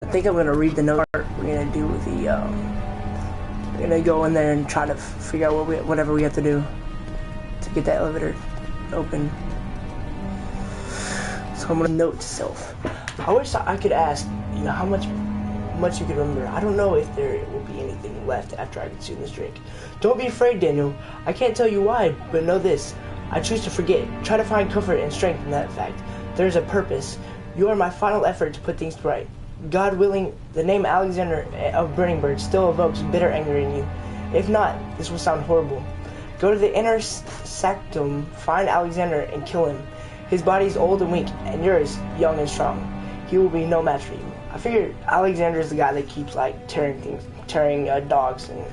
I think I'm gonna read the note. We're gonna do the. We're gonna go in there and try to figure out whatever we have to do to get that elevator open. So I'm gonna note to self. I wish I could ask, how much you could remember. I don't know if there will be anything left after I consume this drink. Don't be afraid, Daniel. I can't tell you why, but know this. I choose to forget. Try to find comfort and strength in that fact. There is a purpose. You are my final effort to put things right. God willing, the name Alexander of Brenningburg still evokes bitter anger in you. If not, this will sound horrible. Go to the inner sanctum, find Alexander, and kill him. His body is old and weak, and yours, young and strong. He will be no match for you. I figured Alexander is the guy that keeps, tearing dogs and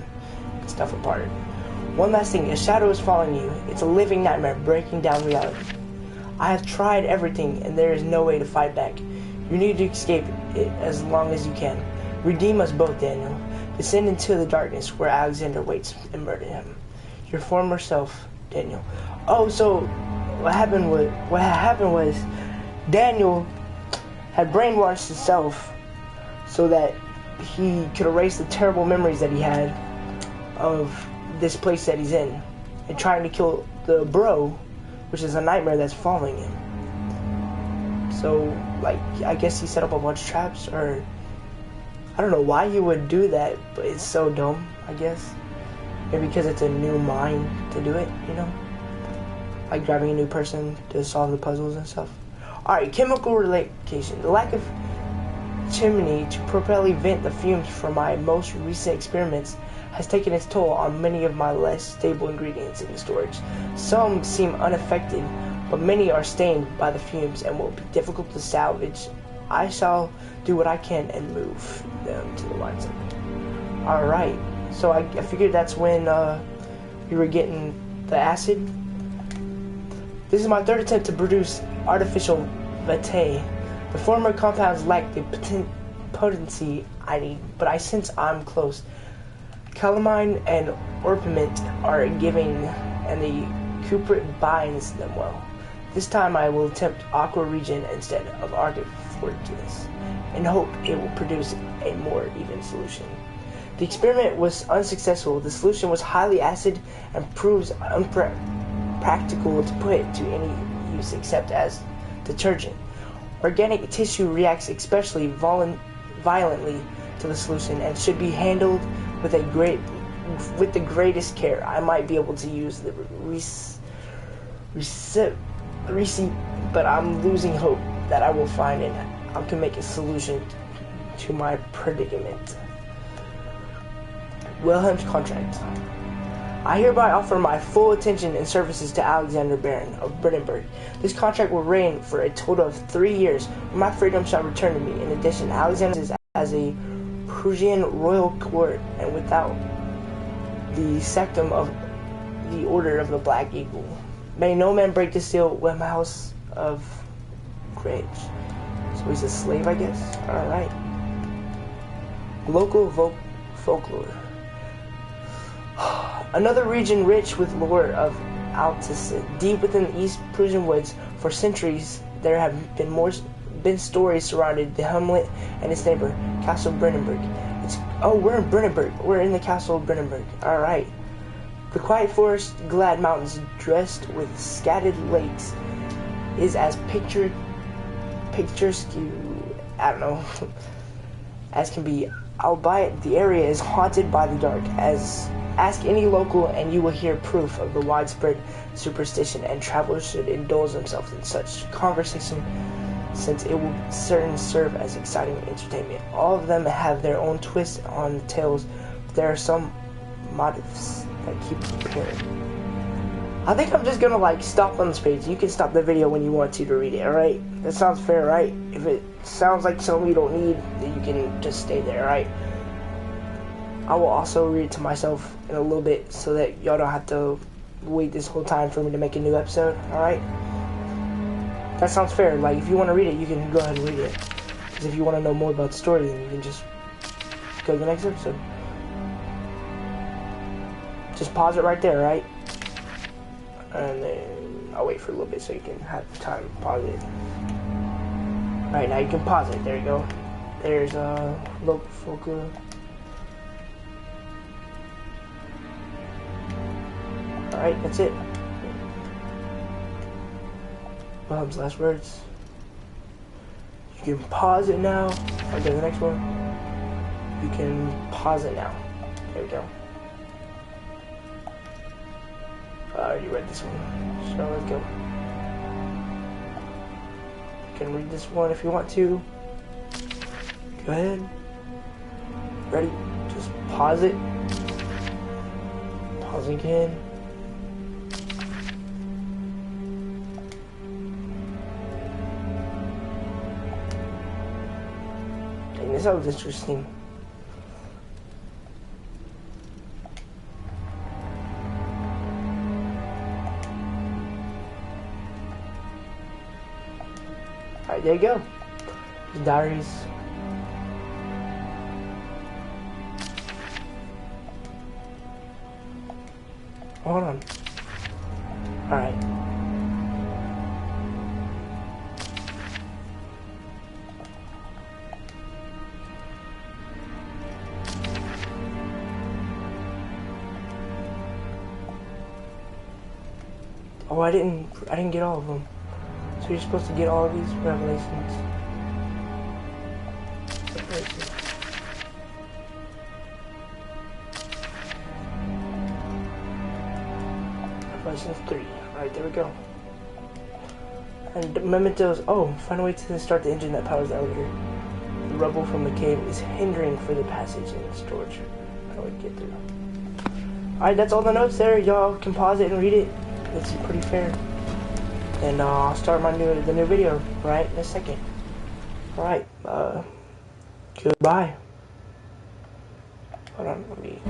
stuff apart. One last thing, a shadow is following you. It's a living nightmare breaking down reality. I have tried everything, and there is no way to fight back. You need to escape it as long as you can. Redeem us both, Daniel. Descend into the darkness where Alexander waits and murder him. Your former self, Daniel. Oh, so what happened was Daniel had brainwashed himself so that he could erase the terrible memories that he had of this place that he's in, and trying to kill the bro, which is a nightmare that's following him. So, I guess he set up a bunch of traps, or I don't know why he would do that, but it's so dumb, I guess. Maybe because it's a new mind to do it, like grabbing a new person to solve the puzzles and stuff. Alright, chemical relocation. The lack of chimney to properly vent the fumes from my most recent experiments has taken its toll on many of my less stable ingredients in the storage. Some seem unaffected, but many are stained by the fumes and will be difficult to salvage. I shall do what I can and move them to the wine cellar. Alright, so I figured that's when we were getting the acid. This is my third attempt to produce artificial vitae. The former compounds lack the potency I need, but I sense I'm close. Calamine and orpiment are giving, and the cuprit binds them well. This time I will attempt aqua regen instead of arctic fortis, and hope it will produce a more even solution. The experiment was unsuccessful. The solution was highly acid and proves impractical to put to any use except as detergent. Organic tissue reacts especially violently to the solution and should be handled with the greatest care. I might be able to use the receipt, but I'm losing hope that I will find and I can make a solution to my predicament. Wilhelm's contract. I hereby offer my full attention and services to Alexander Baron of Brenningburg. This contract will reign for a total of 3 years. My freedom shall return to me. In addition, Alexander is as a Prussian royal court and without the sanctum of the Order of the Black Eagle. May no man break the seal with my house of Grange. So he's a slave, I guess? Alright. Local folklore. Another region rich with lore of Altis. Deep within the East Prussian woods, for centuries, there have been stories surrounding the hamlet and its neighbor, Castle Brenningburg. We're in Brenningburg. We're in the Castle of Brenningburg. Alright. The quiet forest, glad mountains dressed with scattered lakes is as picturesque, I don't know, as can be, albeit the area is haunted by the dark. Ask any local and you will hear proof of the widespread superstition, and travelers should indulge themselves in such conversation since it will certainly serve as exciting entertainment. All of them have their own twist on the tales, but there are some motifs that keep appearing. I think I'm just gonna stop on this page. You can stop the video when you want to read it, alright? That sounds fair, right? If it sounds like something you don't need, then you can just stay there, alright? I will also read it to myself in a little bit so that y'all don't have to wait this whole time for me to make a new episode, alright? That sounds fair. If you want to read it, you can go ahead and read it. Because if you want to know more about the story, then you can just go to the next episode. Just pause it right there, right? And then I'll wait for a little bit so you can have time to pause it. Alright, now you can pause it. There you go. There's local folklore. Alright, that's it. Bob's last words. You can pause it now. Okay, the next one. You can pause it now. There we go. I already read this one, so let's go. You can read this one if you want to. Go ahead. Ready? Just pause it. Pause again. Dang, this sounds interesting. Alright, there you go. His diaries. Hold on. Alright. Oh, I didn't get all of them. So you're supposed to get all of these revelations. Revelations 3. Alright, there we go. And mementos. Oh, find a way to start the engine that powers the elevator. The rubble from the cave is hindering for the passage and storage. How do I get through? Alright, that's all the notes there. Y'all can pause it and read it. It's pretty fair. And I'll start the new video right in a second. Alright, goodbye. Hold on, let me